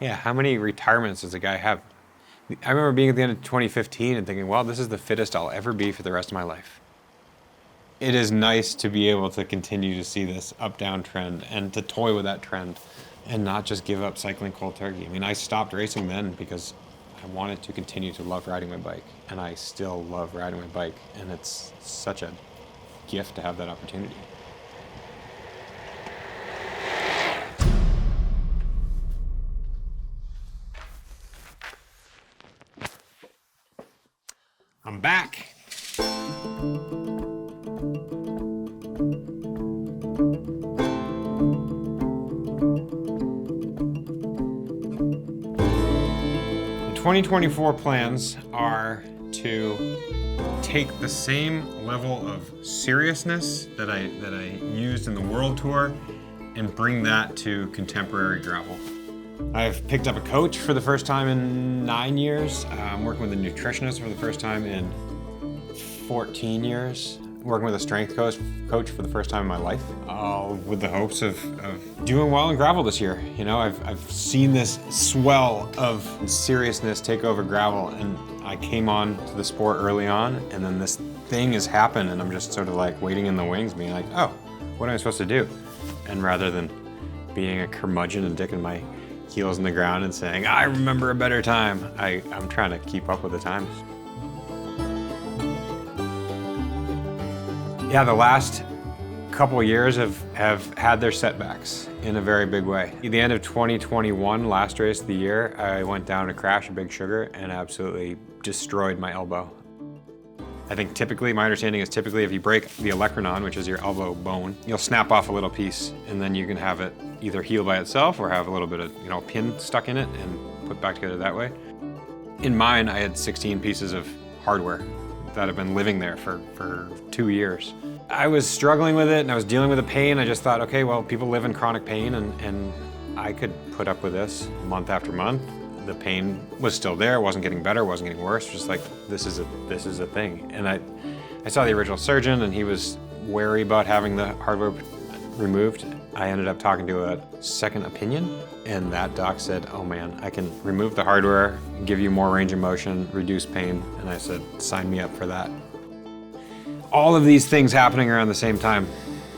Yeah, how many retirements does a guy have? I remember being at the end of 2015 and thinking, well, this is the fittest I'll ever be for the rest of my life. It is nice to be able to continue to see this up-down trend and to toy with that trend and not just give up cycling cold turkey. I mean, I stopped racing then because I wanted to continue to love riding my bike, and I still love riding my bike, and it's such a gift to have that opportunity. I'm back. The 2024 plans are to take the same level of seriousness that I used in the World Tour and bring that to contemporary gravel. I've picked up a coach for the first time in 9 years. I'm working with a nutritionist for the first time in 14 years. Working with a strength coach for the first time in my life, with the hopes of doing well in gravel this year. You know, I've seen this swell of seriousness take over gravel, and I came on to the sport early on, and then this thing has happened, and I'm just sort of like waiting in the wings, being like, oh, what am I supposed to do? And rather than being a curmudgeon and digging my heels in the ground and saying, I remember a better time, I'm trying to keep up with the times. Yeah, the last couple of years have had their setbacks in a very big way. At the end of 2021, last race of the year, I went down to crash a Big Sugar and absolutely destroyed my elbow. I think typically, my understanding is typically if you break the olecranon, which is your elbow bone, you'll snap off a little piece and then you can have it either heal by itself or have a little bit of, pin stuck in it and put back together that way. In mine, I had 16 pieces of hardware that have been living there for 2 years. I was struggling with it and I was dealing with the pain. I just thought, okay, well, people live in chronic pain and I could put up with this month after month. The pain was still there, it wasn't getting better, it wasn't getting worse, just like, this is a thing. And I saw the original surgeon and he was wary about having the hardware removed. I ended up talking to a second opinion, and that doc said, oh man, I can remove the hardware, give you more range of motion, reduce pain, and I said, sign me up for that. All of these things happening around the same time.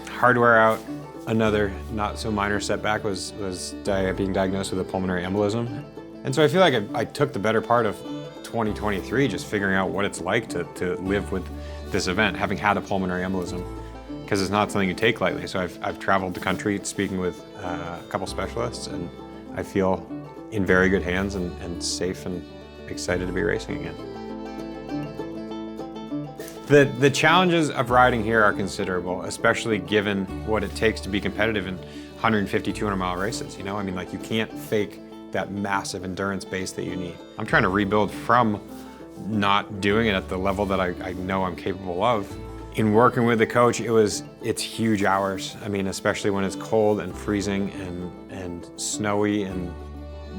Hardware out, another not so minor setback was being diagnosed with a pulmonary embolism. And so I feel like I took the better part of 2023 just figuring out what it's like to live with this event, having had a pulmonary embolism, because it's not something you take lightly. So I've traveled the country speaking with a couple specialists, and I feel in very good hands and safe and excited to be racing again. The challenges of riding here are considerable, especially given what it takes to be competitive in 150, 200 mile races. You know, I mean, like, you can't fake that massive endurance base that you need. I'm trying to rebuild from not doing it at the level that I know I'm capable of. In working with the coach, it's huge hours. I mean, especially when it's cold and freezing and snowy and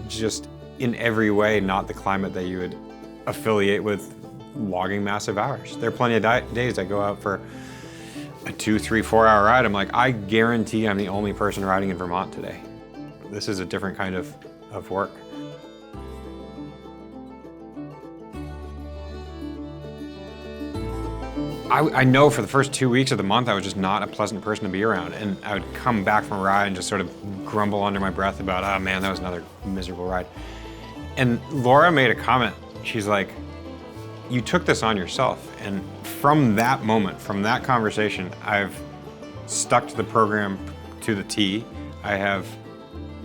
just in every way not the climate that you would affiliate with logging massive hours. There are plenty of days I go out for a 2, 3, 4 hour ride. I'm like, I guarantee I'm the only person riding in Vermont today. This is a different kind of work. I know for the first 2 weeks of the month, I was just not a pleasant person to be around. And I would come back from a ride and just sort of grumble under my breath about, oh man, that was another miserable ride. And Laura made a comment. She's like, you took this on yourself. And from that moment, from that conversation, I've stuck to the program to the T. I have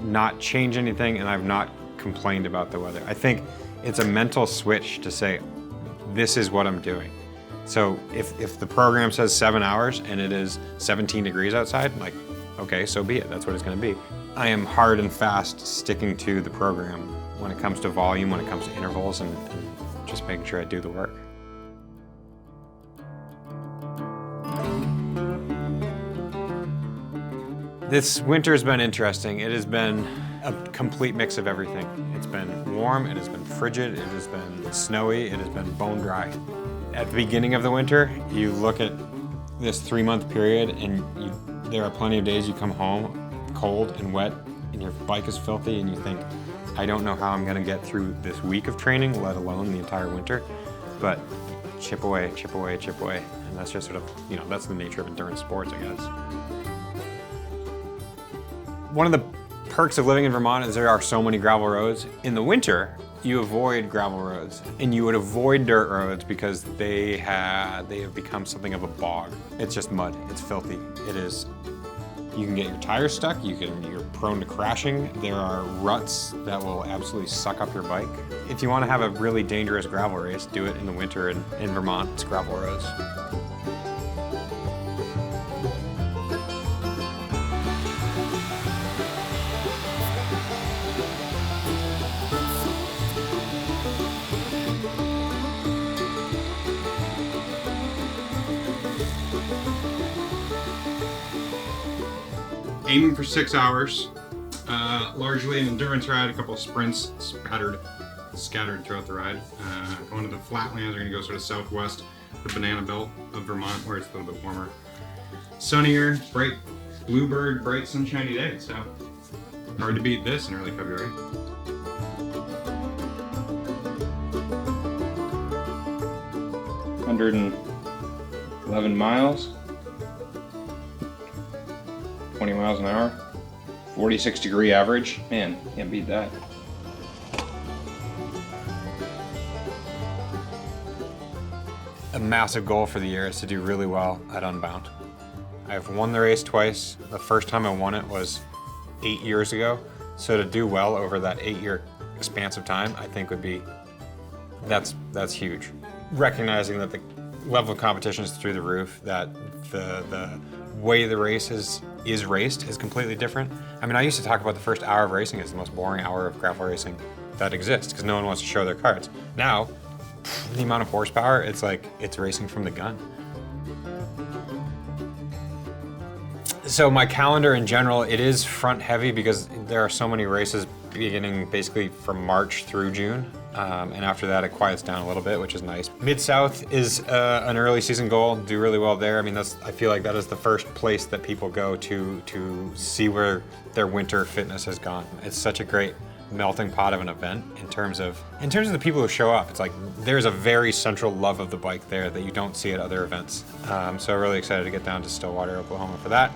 not changed anything, and I've not complained about the weather. I think it's a mental switch to say, this is what I'm doing. So if the program says 7 hours and it is 17 degrees outside, like, okay, so be it, that's what it's gonna be. I am hard and fast sticking to the program when it comes to volume, when it comes to intervals, and just making sure I do the work. This winter has been interesting. It has been a complete mix of everything. It's been warm, it has been frigid, it has been snowy, it has been bone dry. At the beginning of the winter, you look at this 3-month period and there are plenty of days you come home cold and wet and your bike is filthy and you think, I don't know how I'm gonna get through this week of training, let alone the entire winter, but chip away, chip away, chip away. And that's just sort of, you know, that's the nature of endurance sports, I guess. One of the perks of living in Vermont is there are so many gravel roads. In the winter, you avoid gravel roads, and you would avoid dirt roads because they have become something of a bog. It's just mud, it's filthy. It is, you can get your tires stuck, you're prone to crashing. There are ruts that will absolutely suck up your bike. If you want to have a really dangerous gravel race, do it in the winter in Vermont. It's gravel roads. Aiming for 6 hours, largely an endurance ride, a couple of sprints scattered throughout the ride. Going to the flatlands, we're gonna go sort of southwest, the banana belt of Vermont, where it's a little bit warmer. Sunnier, bright bluebird, bright sunshiny day, so hard to beat this in early February. $111 miles. 20 miles an hour, 46-degree average. Man, can't beat that. A massive goal for the year is to do really well at Unbound. I've won the race twice. The first time I won it was 8 years ago. So to do well over that 8-year expanse of time, I think would be, that's huge. Recognizing that the level of competition is through the roof, that the way the race is raced is completely different. I mean, I used to talk about the first hour of racing as the most boring hour of gravel racing that exists because no one wants to show their cards. Now, the amount of horsepower, it's like it's racing from the gun. So my calendar in general, it is front heavy because there are so many races beginning basically from March through June. And after that, it quiets down a little bit, which is nice. Mid-South is an early season goal, do really well there. I mean, I feel like that is the first place that people go to see where their winter fitness has gone. It's such a great melting pot of an event in terms of the people who show up. It's like there's a very central love of the bike there that you don't see at other events. So I'm really excited to get down to Stillwater, Oklahoma for that.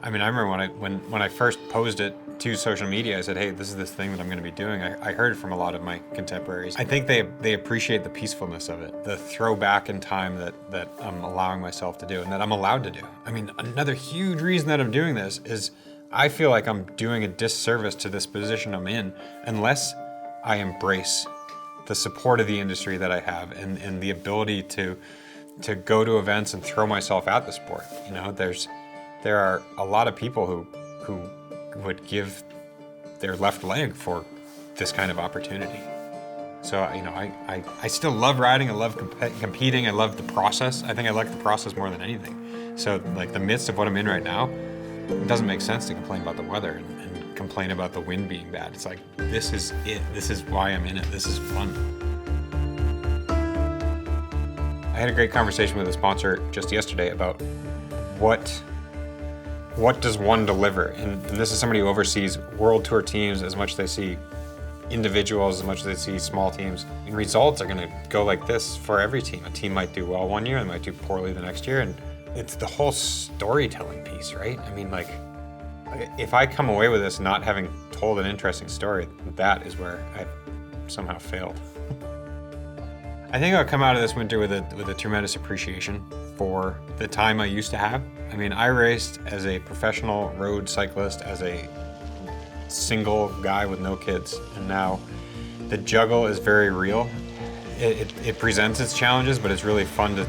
I mean, I remember when I first posed it to social media, I said, hey, this is this thing that I'm gonna be doing. I heard from a lot of my contemporaries. I think they appreciate the peacefulness of it, the throwback in time that I'm allowing myself to do and that I'm allowed to do. I mean, another huge reason that I'm doing this is I feel like I'm doing a disservice to this position I'm in unless I embrace the support of the industry that I have and the ability to go to events and throw myself at the sport. You know, there are a lot of people who would give their left leg for this kind of opportunity. So, you know, I still love riding, I love competing, I love the process. I think I like the process more than anything. So, like, the midst of what I'm in right now, it doesn't make sense to complain about the weather and complain about the wind being bad. It's like, this is it. This is why I'm in it. This is fun. I had a great conversation with a sponsor just yesterday about what does one deliver? And this is somebody who oversees world tour teams as much as they see individuals, as much as they see small teams. And results are gonna go like this for every team. A team might do well one year, and might do poorly the next year. And it's the whole storytelling piece, right? I mean, like, if I come away with this not having told an interesting story, that is where I've somehow failed. I think I'll come out of this winter with a tremendous appreciation for the time I used to have. I mean, I raced as a professional road cyclist, as a single guy with no kids, and now the juggle is very real. It presents its challenges, but it's really fun to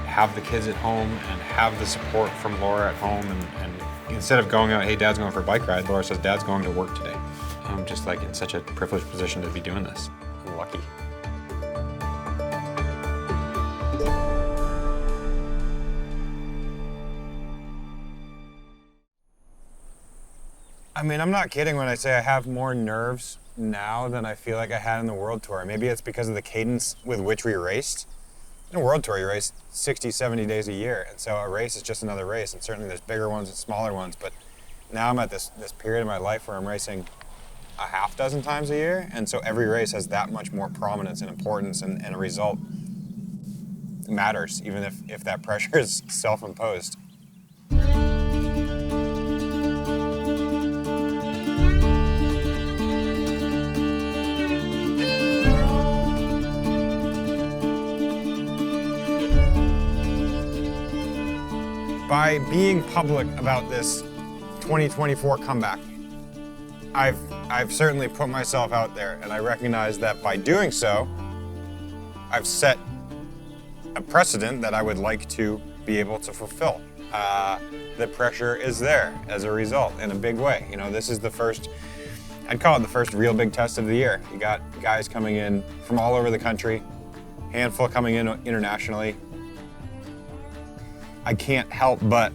have the kids at home and have the support from Laura at home. And instead of going out, hey, Dad's going for a bike ride, Laura says, Dad's going to work today. I'm just like in such a privileged position to be doing this. I'm lucky. I mean, I'm not kidding when I say I have more nerves now than I feel like I had in the World Tour. Maybe it's because of the cadence with which we raced. In a world tour, you race 60, 70 days a year, and so a race is just another race, and certainly there's bigger ones and smaller ones, but now I'm at this period of my life where I'm racing a half dozen times a year, and so every race has that much more prominence and importance, and a result matters, even if that pressure is self-imposed. By being public about this 2024 comeback, I've certainly put myself out there, and I recognize that by doing so, I've set a precedent that I would like to be able to fulfill. The pressure is there as a result in a big way. You know, this is the first, I'd call it the first real big test of the year. You got guys coming in from all over the country, handful coming in internationally. I can't help but,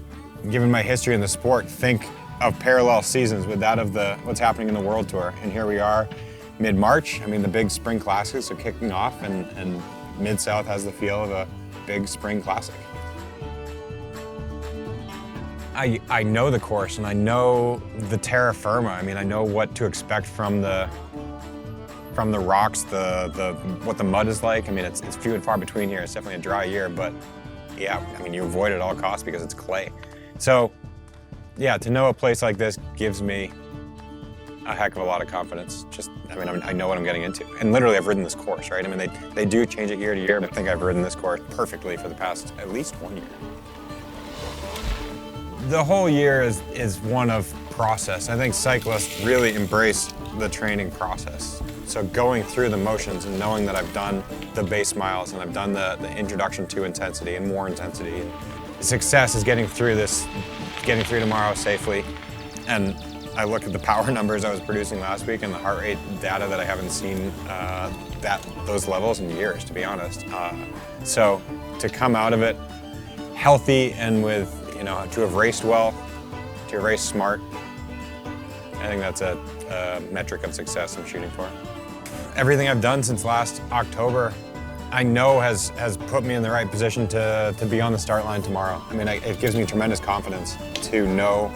given my history in the sport, think of parallel seasons with that of what's happening in the World Tour. And here we are, mid-March. I mean, the big spring classics are kicking off, and Mid-South has the feel of a big spring classic. I know the course, and I know the terra firma. I mean, I know what to expect from the rocks, what the mud is like. I mean, it's few and far between here. It's definitely a dry year, but yeah, I mean, you avoid it at all costs because it's clay. So, yeah, to know a place like this gives me a heck of a lot of confidence. I know what I'm getting into. And literally, I've ridden this course, right? I mean, they do change it year to year, but I think I've ridden this course perfectly for the past at least 1 year. The whole year is one of process. I think cyclists really embrace the training process. So going through the motions and knowing that I've done the base miles and I've done the introduction to intensity and more intensity. And the success is getting through tomorrow safely. And I look at the power numbers I was producing last week and the heart rate data that I haven't seen those levels in years, to be honest. So to come out of it healthy and with, to have raced well, to have raced smart, I think that's a metric of success I'm shooting for. Everything I've done since last October, I know has put me in the right position to be on the start line tomorrow. I mean, it gives me tremendous confidence to know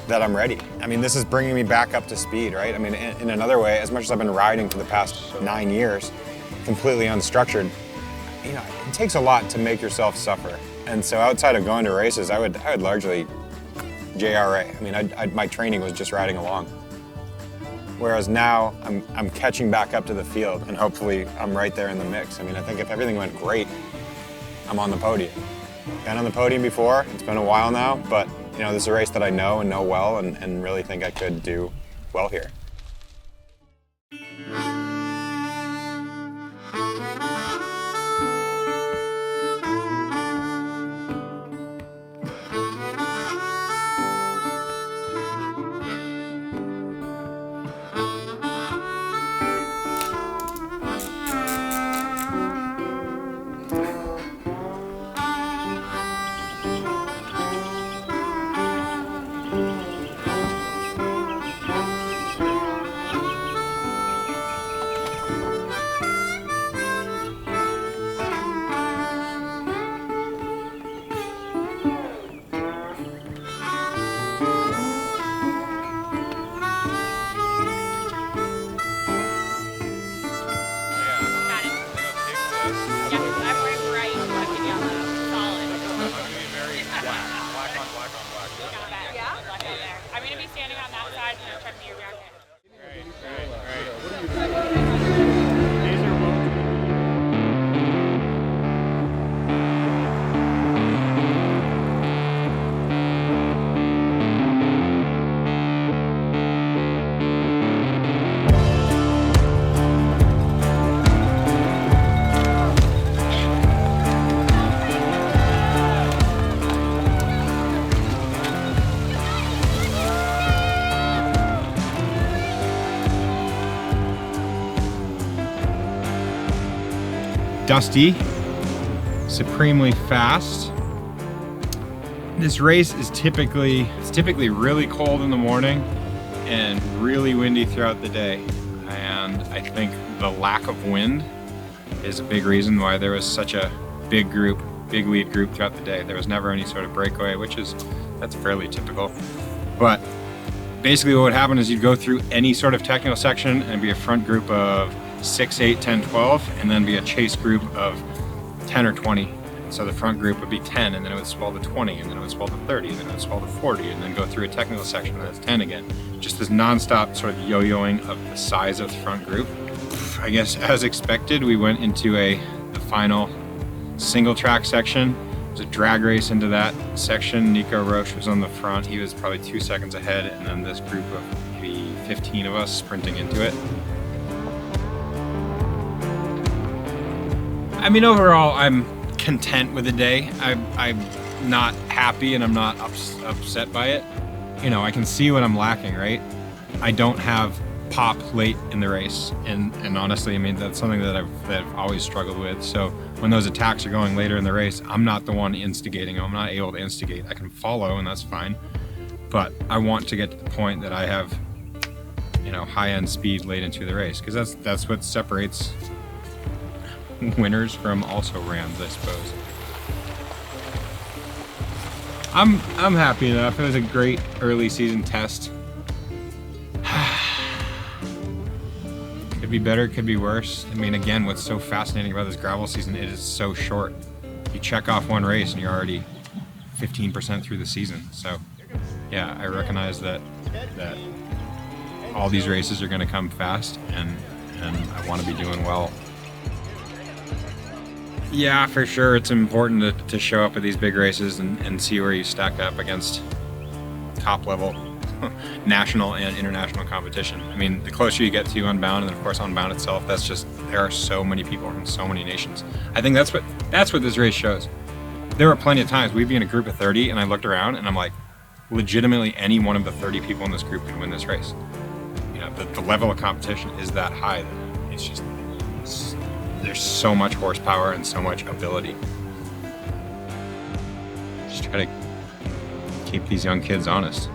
that I'm ready. I mean, this is bringing me back up to speed, right? I mean, in another way, as much as I've been riding for the past 9 years, completely unstructured, it takes a lot to make yourself suffer. And so outside of going to races, I would largely JRA. I mean, my training was just riding along. Whereas now, I'm catching back up to the field, and hopefully I'm right there in the mix. I mean, I think if everything went great, I'm on the podium. Been on the podium before, it's been a while now, but this is a race that I know and know well, and really think I could do well here. I'm going to be standing on that side and check your jacket. Dusty, supremely fast. This race is typically really cold in the morning and really windy throughout the day. And I think the lack of wind is a big reason why there was such a big lead group throughout the day. There was never any sort of breakaway, that's fairly typical. But basically what would happen is you'd go through any sort of technical section and be a front group of 6, 8, 10, 12, and then be a chase group of 10 or 20. So the front group would be 10, and then it would swell to 20, and then it would swell to 30, and then it would swell to 40, and then go through a technical section, and that's 10 again. Just this nonstop sort of yo-yoing of the size of the front group. I guess as expected, we went into the final single track section. It was a drag race into that section. Nico Roche was on the front. He was probably 2 seconds ahead, and then this group of maybe 15 of us sprinting into it. I mean, overall, I'm content with the day. I'm not happy and I'm not upset by it. You know, I can see what I'm lacking, right? I don't have pop late in the race, and honestly, I mean, that's something that I've always struggled with. So when those attacks are going later in the race, I'm not the one instigating them. I'm not able to instigate. I can follow, and that's fine. But I want to get to the point that I have, you know, high-end speed late into the race, because that's what separates winners from also rams, I suppose. I'm happy enough. It was a great early season test. Could be better, could be worse. I mean, again, what's so fascinating about this gravel season, it is so short. You check off one race and you're already 15% through the season. So yeah, I recognize that all these races are going to come fast, and I want to be doing well. Yeah, for sure. It's important to show up at these big races and see where you stack up against top level national and international competition. I mean, the closer you get to Unbound, and then of course Unbound itself, there are so many people from so many nations. I think that's what this race shows. There were plenty of times we'd be in a group of 30 and I looked around and I'm like, legitimately any one of the 30 people in this group could win this race. You know, the level of competition is that high that there's so much horsepower and so much ability. Just try to keep these young kids honest.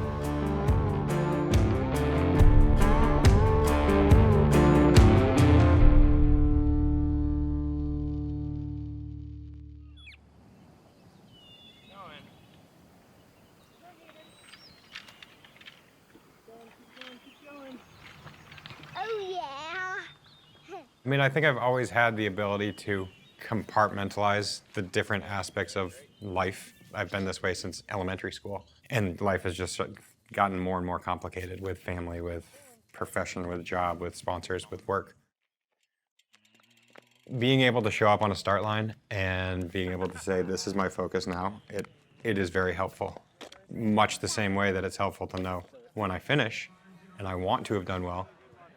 I mean, I think I've always had the ability to compartmentalize the different aspects of life. I've been this way since elementary school, and life has just gotten more and more complicated with family, with profession, with job, with sponsors, with work. Being able to show up on a start line and being able to say, this is my focus now, it is very helpful. Much the same way that it's helpful to know when I finish and I want to have done well,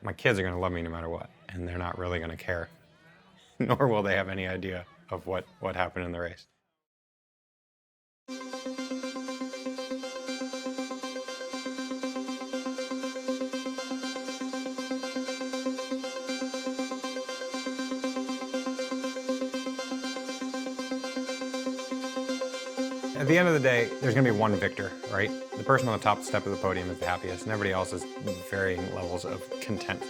my kids are going to love me no matter what, and they're not really going to care, nor will they have any idea of what happened in the race. At the end of the day, there's going to be one victor, right? The person on the top step of the podium is the happiest, and everybody else is varying levels of content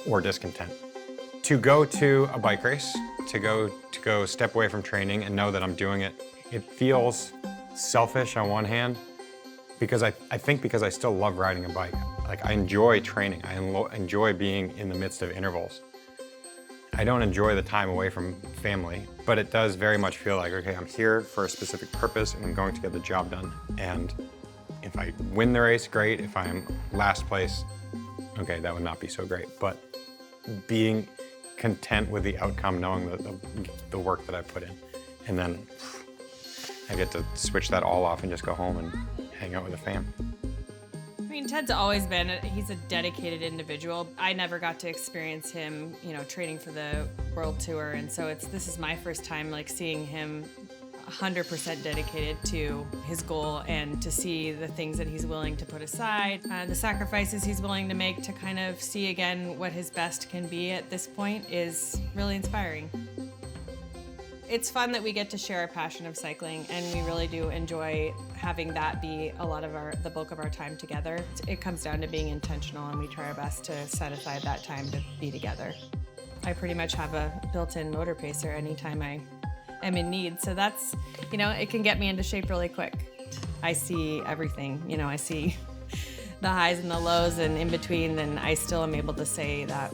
or discontent. To go to a bike race, to go step away from training and know that I'm doing it, it feels selfish on one hand, because I think because I still love riding a bike. Like, I enjoy training, I enjoy being in the midst of intervals. I don't enjoy the time away from family, but it does very much feel like, okay, I'm here for a specific purpose and I'm going to get the job done. And if I win the race, great. If I'm last place, okay, that would not be so great. But being content with the outcome, knowing the work that I put in, and then I get to switch that all off and just go home and hang out with the fam. I mean, Ted's always been, he's a dedicated individual. I never got to experience him, you know, training for the world tour. And so this is my first time like seeing him 100% dedicated to his goal, and to see the things that he's willing to put aside, the sacrifices he's willing to make to kind of see again what his best can be at this point is really inspiring. It's fun that we get to share our passion of cycling, and we really do enjoy having that be a lot of the bulk of our time together. It comes down to being intentional, and we try our best to set aside that time to be together. I pretty much have a built-in motor pacer anytime I am in need. So that's, it can get me into shape really quick. I see everything, I see the highs and the lows and in between, and I still am able to say that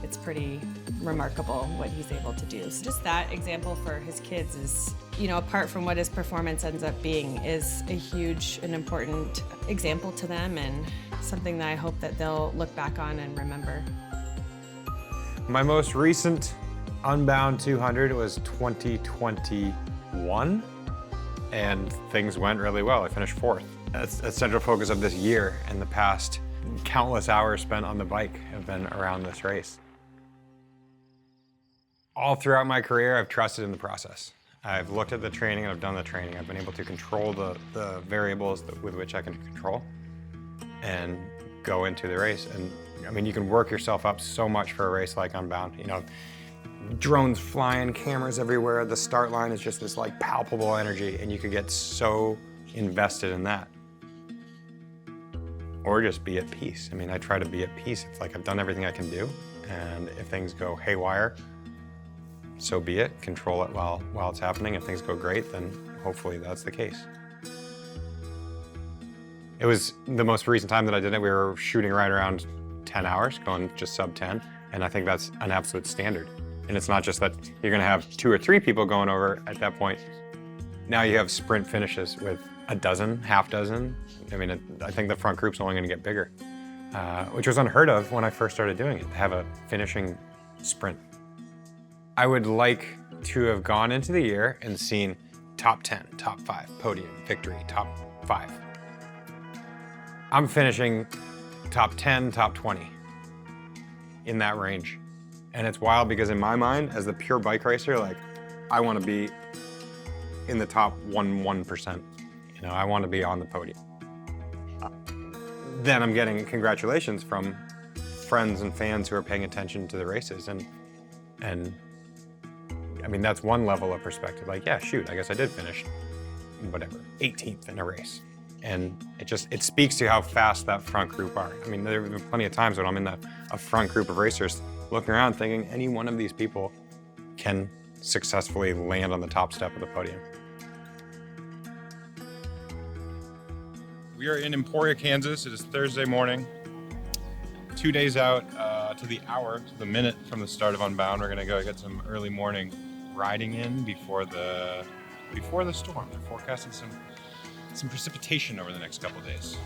it's pretty remarkable what he's able to do. So just that example for his kids is, apart from what his performance ends up being, is a huge and important example to them, and something that I hope that they'll look back on and remember. My most recent Unbound 200 was 2021, and things went really well. I finished 4th. That's a central focus of this year, and the past countless hours spent on the bike have been around this race. All throughout my career, I've trusted in the process. I've looked at the training and I've done the training. I've been able to control the variables with which I can control and go into the race. And I mean, you can work yourself up so much for a race like Unbound. Drones flying, cameras everywhere. The start line is just this like palpable energy, and you could get so invested in that. Or just be at peace. I mean, I try to be at peace. It's like I've done everything I can do, and if things go haywire, so be it. Control it while it's happening. If things go great, then hopefully that's the case. It was the most recent time that I did it. We were shooting right around 10 hours, going just sub 10, and I think that's an absolute standard. And it's not just that you're gonna have 2 or 3 people going over at that point. Now you have sprint finishes with a dozen, half dozen. I mean, I think the front group's only gonna get bigger, which was unheard of when I first started doing it, to have a finishing sprint. I would like to have gone into the year and seen top 10, top 5, podium, victory, top 5. I'm finishing top 10, top 20, in that range. And it's wild because in my mind, as the pure bike racer, like, I want to be in the top 1%. I want to be on the podium. Then I'm getting congratulations from friends and fans who are paying attention to the races. And I mean, that's one level of perspective. Like, yeah, shoot, I guess I did finish, whatever, 18th in a race. And it speaks to how fast that front group are. I mean, there have been plenty of times when I'm in a front group of racers looking around thinking any one of these people can successfully land on the top step of the podium. We are in Emporia, Kansas. It is Thursday morning. 2 days out to the hour, to the minute from the start of Unbound. We're gonna go get some early morning riding in before the storm. They're forecasting some precipitation over the next couple days.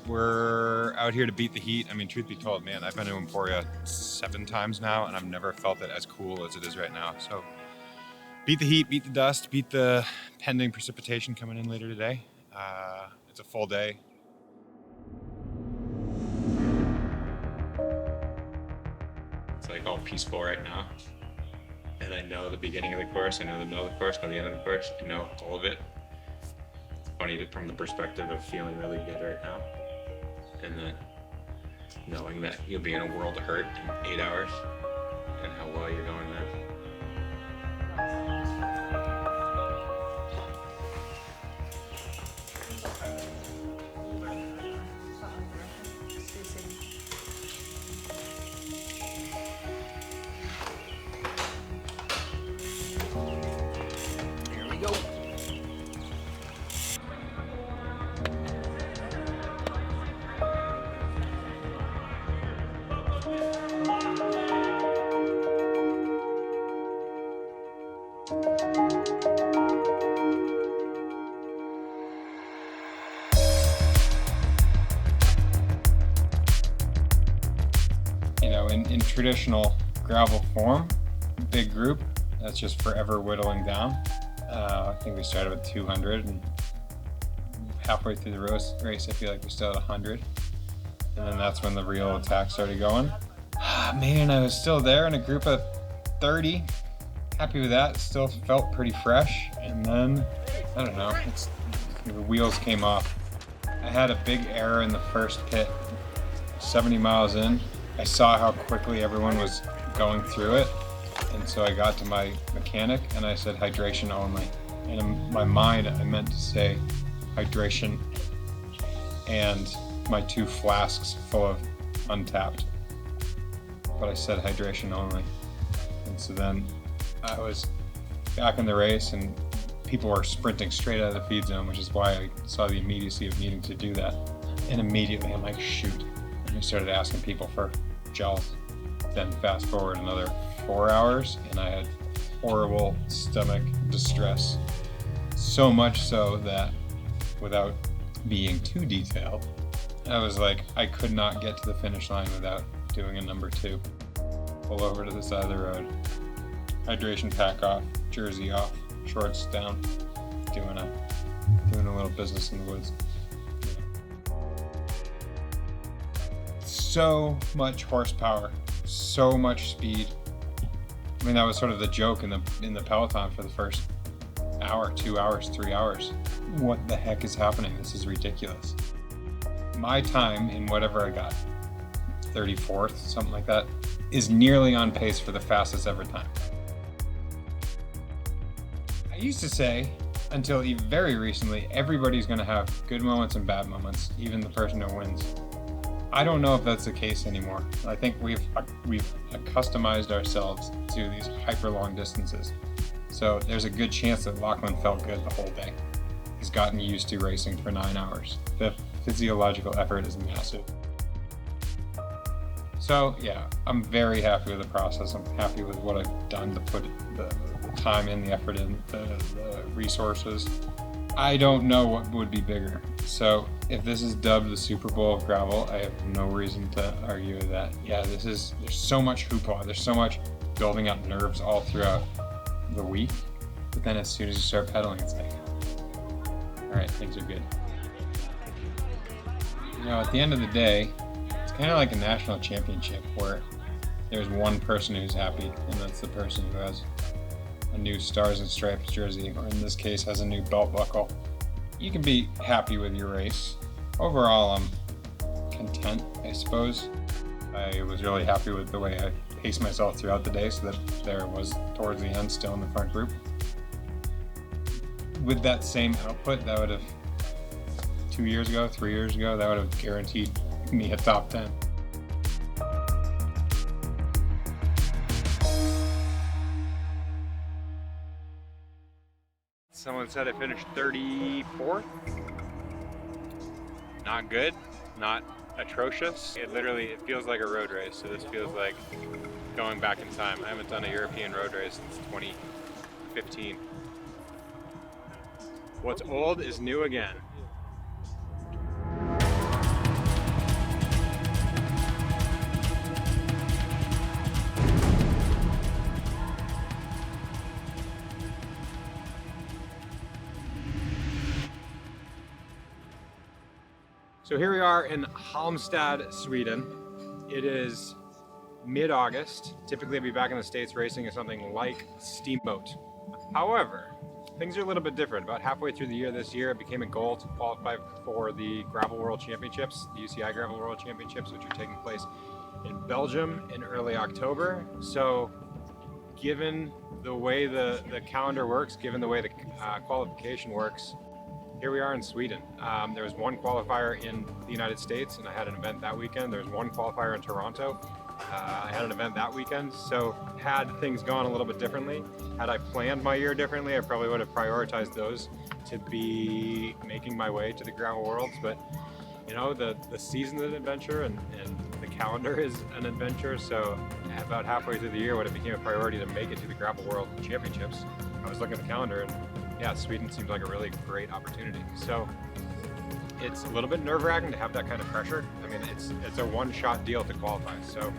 We're out here to beat the heat. I mean, truth be told, man, I've been to Emporia 7 times now, and I've never felt it as cool as it is right now. So beat the heat, beat the dust, beat the pending precipitation coming in later today. It's a full day. It's like all peaceful right now. And I know the beginning of the course, I know the middle of the course, I know the end of the course, I know all of it. It's funny from the perspective of feeling really good right now. And then knowing that you'll be in a world of hurt in 8 hours and how well you're going then. In traditional gravel form, big group, that's just forever whittling down. I think we started with 200, and halfway through the race, I feel like we still had 100. And then that's when the real attack started going. Man, I was still there in a group of 30. Happy with that, still felt pretty fresh. And then, I don't know, the wheels came off. I had a big error in the first pit, 70 miles in. I saw how quickly everyone was going through it, and so I got to my mechanic and I said hydration only. And in my mind, I meant to say hydration and my 2 flasks full of Untapped, but I said hydration only. And so then I was back in the race, and people were sprinting straight out of the feed zone, which is why I saw the immediacy of needing to do that. And immediately I'm like, shoot. And I started asking people for gels. Then fast forward another 4 hours, and I had horrible stomach distress. So much so that, without being too detailed, I was like, I could not get to the finish line without doing a number 2. Pull over to the side of the road, hydration pack off, jersey off, shorts down, doing a little business in the woods. So much horsepower, so much speed. I mean, that was sort of the joke in the Peloton for the first hour, 2 hours, 3 hours. What the heck is happening? This is ridiculous. My time in whatever I got, 34th, something like that, is nearly on pace for the fastest ever time. I used to say, until very recently, everybody's going to have good moments and bad moments, even the person who wins. I don't know if that's the case anymore. I think we've accustomed ourselves to these hyper long distances. So there's a good chance that Lachlan felt good the whole day. He's gotten used to racing for 9 hours. The physiological effort is massive. So yeah, I'm very happy with the process. I'm happy with what I've done to put the time in, the effort in, the resources. I don't know what would be bigger. So if this is dubbed the Super Bowl of gravel, I have no reason to argue with that. Yeah, there's so much hoopla, there's so much building up nerves all throughout the week. But then as soon as you start pedaling, it's like, all right, things are good. You know, at the end of the day, it's kind of like a national championship where there's one person who's happy, and that's the person who has a new Stars and Stripes jersey, or in this case has a new belt buckle. You can be happy with your race. Overall, I'm content, I suppose. I was really happy with the way I paced myself throughout the day, so that there I was towards the end still in the front group. With that same output, that would have 2 years ago, 3 years ago, that would have guaranteed me a top 10. Someone said I finished 34th. Not good, not atrocious. It feels like a road race, so this feels like going back in time. I haven't done a European road race since 2015. What's old is new again. So here we are in Halmstad, Sweden. It is mid-August. Typically I'd be back in the States racing at something like Steamboat. However, things are a little bit different. About halfway through the year this year, it became a goal to qualify for the Gravel World Championships, the UCI Gravel World Championships, which are taking place in Belgium in early October. So given the way the calendar works, given the way the qualification works, here we are in Sweden. There was one qualifier in the United States, and I had an event that weekend. There was one qualifier in Toronto. I had an event that weekend. So had things gone a little bit differently, had I planned my year differently, I probably would have prioritized those to be making my way to the Gravel Worlds. But you know, the season's an adventure, and the calendar is an adventure. So about halfway through the year, when it became a priority to make it to the Gravel World Championships, I was looking at the calendar, and yeah, Sweden seems like a really great opportunity. So it's a little bit nerve-wracking to have that kind of pressure. I mean, it's a one-shot deal to qualify. So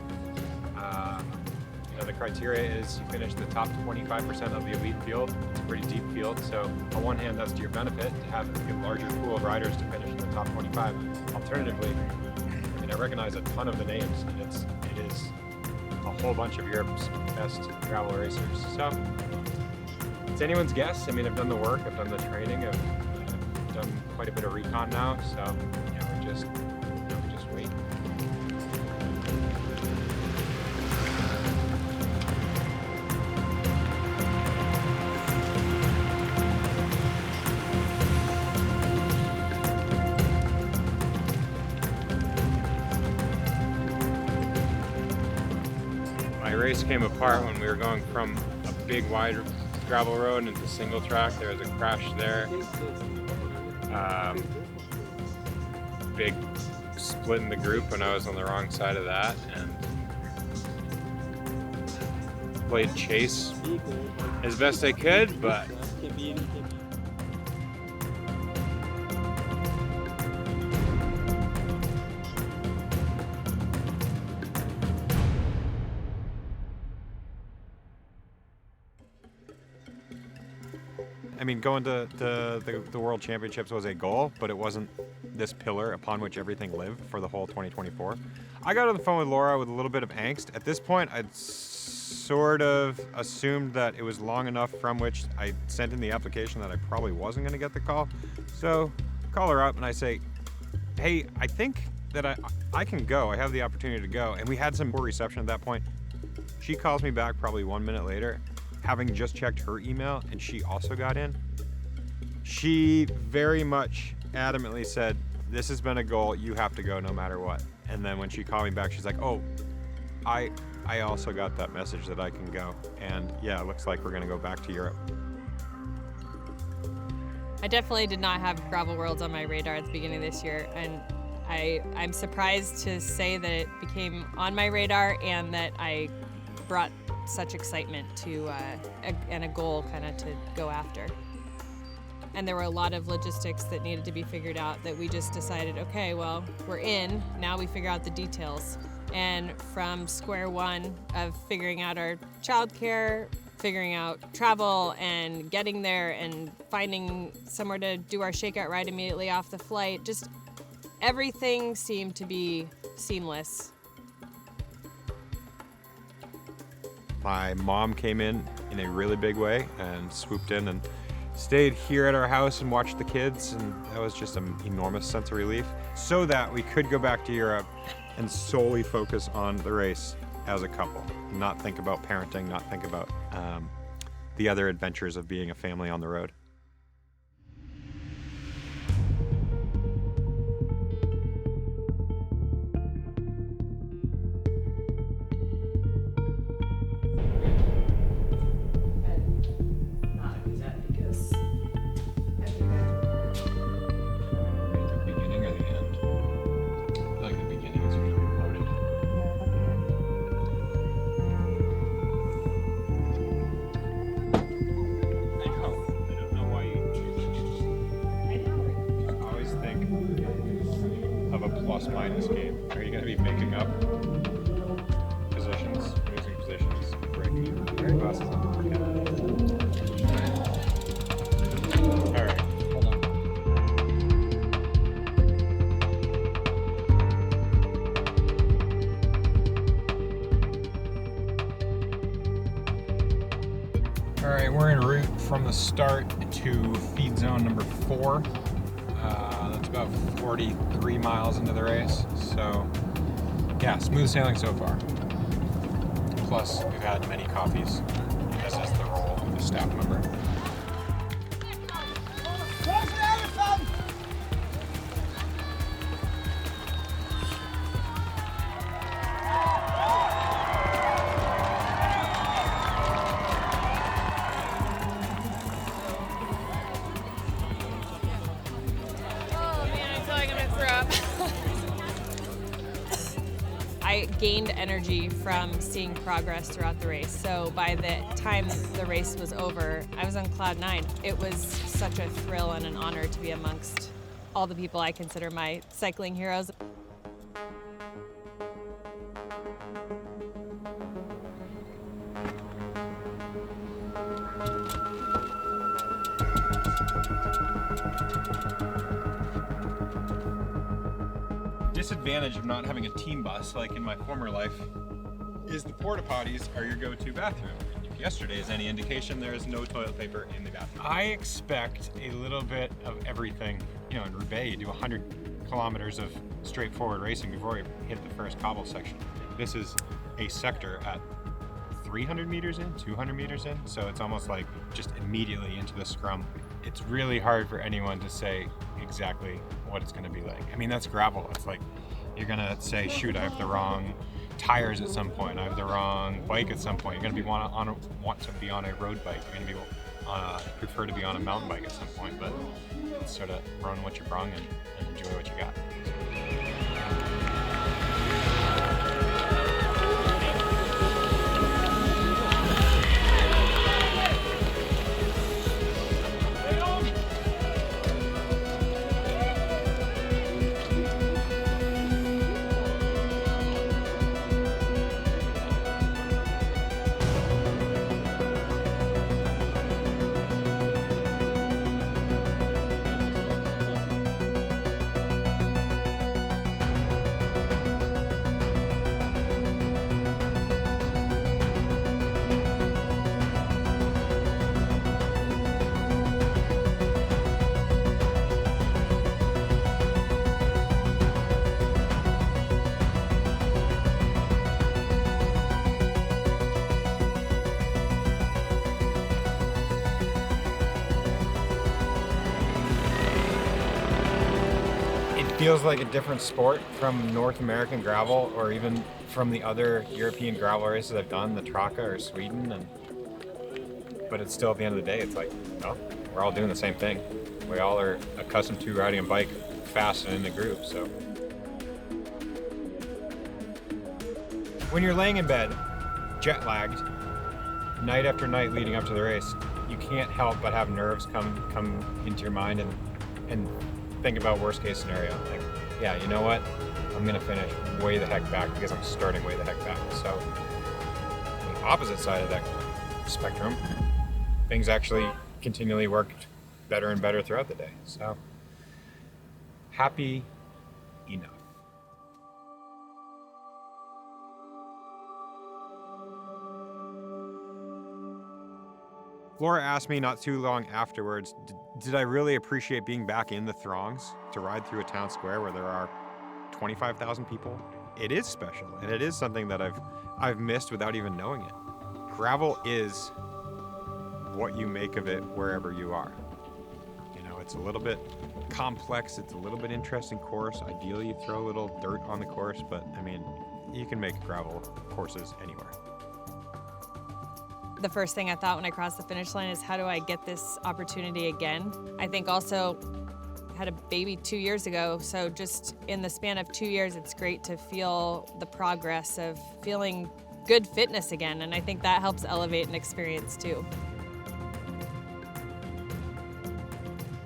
you know, the criteria is you finish the top 25% of the elite field. It's a pretty deep field. So on one hand, that's to your benefit to have a larger pool of riders to finish in the top 25. Alternatively, I mean, I recognize a ton of the names, and it is a whole bunch of Europe's best gravel racers. So it's anyone's guess. I mean, I've done the work, I've done the training, I've done quite a bit of recon now, so you know, we just wait. My race came apart when we were going from a big wide gravel road into single track. There was a crash there. Big split in the group when I was on the wrong side of that, and played chase as best I could, but I mean, going to the World Championships was a goal, but it wasn't this pillar upon which everything lived for the whole 2024. I got on the phone with Laura with a little bit of angst. At this point, I'd sort of assumed that it was long enough from which I sent in the application that I probably wasn't going to get the call. So call her up and I say, hey, I think that I can go. I have the opportunity to go. And we had some poor reception at that point. She calls me back probably 1 minute later, having just checked her email, and she also got in. She very much adamantly said, this has been a goal, you have to go no matter what. And then when she called me back, she's like, oh, I also got that message that I can go. And yeah, it looks like we're gonna go back to Europe. I definitely did not have Gravel Worlds on my radar at the beginning of this year, and I'm surprised to say that it became on my radar and that I brought such excitement to and a goal kind of to go after. And there were a lot of logistics that needed to be figured out that we just decided, okay, well, we're in, now we figure out the details. And from square one of figuring out our childcare, figuring out travel and getting there and finding somewhere to do our shakeout ride immediately off the flight, just everything seemed to be seamless. My mom came in a really big way and swooped in and stayed here at our house and watched the kids, and that was just an enormous sense of relief, so that we could go back to Europe and solely focus on the race as a couple, not think about parenting, not think about the other adventures of being a family on the road. Plus-minus game. Are you going to be making up positions, losing positions, breaking? Very glasses on. All right, hold on. All right, we're en route from the start to feed zone number 4. That's about 43 miles into the race. So yeah, smooth sailing so far. Plus, we've had many coffees. This is the role of the staff member. I gained energy from seeing progress throughout the race. So by the time the race was over, I was on cloud 9. It was such a thrill and an honor to be amongst all the people I consider my cycling heroes. Disadvantage of not having a team bus like in my former life is the porta potties are your go-to bathroom. If yesterday is any indication, there is no toilet paper in the bathroom. I expect a little bit of everything. You know, in Roubaix, you do 100 kilometers of straightforward racing before you hit the first cobble section. This is a sector at 300 meters in, 200 meters in, so it's almost like just immediately into the scrum. It's really hard for anyone to say exactly what it's going to be like. I mean, that's gravel. It's like you're going to say, shoot, I have the wrong tires at some point. I have the wrong bike at some point. You're gonna want to be on a road bike. You're gonna be prefer to be on a mountain bike at some point, but sort of run what you brung and enjoy what you got. Feels like a different sport from North American gravel, or even from the other European gravel races I've done, the Traka or Sweden. But it's still, at the end of the day, it's like, oh, we're all doing the same thing. We all are accustomed to riding a bike fast and in the group. So when you're laying in bed, jet lagged, night after night leading up to the race, you can't help but have nerves come into your mind and think about worst case scenario. Like, yeah, you know what? I'm gonna finish way the heck back because I'm starting way the heck back. So on the opposite side of that spectrum, things actually continually worked better and better throughout the day. So happy enough. Laura asked me not too long afterwards, did I really appreciate being back in the throngs to ride through a town square where there are 25,000 people? It is special, and it is something that I've missed without even knowing it. Gravel is what you make of it wherever you are. You know, it's a little bit complex, it's a little bit interesting course. Ideally, you throw a little dirt on the course, but I mean, you can make gravel courses anywhere. The first thing I thought when I crossed the finish line is, how do I get this opportunity again? I think also I had a baby 2 years ago, so just in the span of 2 years, it's great to feel the progress of feeling good fitness again, and I think that helps elevate an experience too.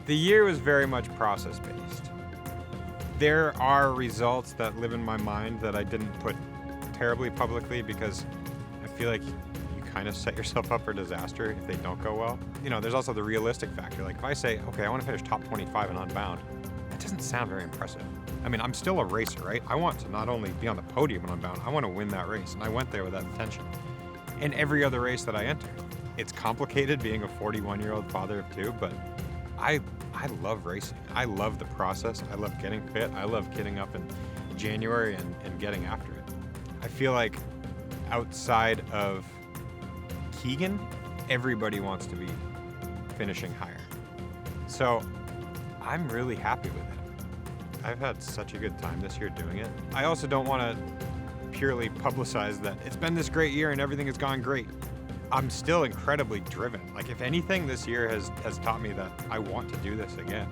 The year was very much process-based. There are results that live in my mind that I didn't put terribly publicly because I feel like you kind of set yourself up for disaster if they don't go well. You know, there's also the realistic factor. Like if I say, okay, I want to finish top 25 in Unbound, that doesn't sound very impressive. I mean, I'm still a racer, right? I want to not only be on the podium in Unbound, I want to win that race. And I went there with that intention. And every other race that I enter, it's complicated being a 41-year-old father of two, but I love racing. I love the process. I love getting fit. I love getting up in January and getting after it. I feel like outside of Keegan, everybody wants to be finishing higher. So I'm really happy with it. I've had such a good time this year doing it. I also don't want to purely publicize that it's been this great year and everything has gone great. I'm still incredibly driven. Like if anything, this year has taught me that I want to do this again.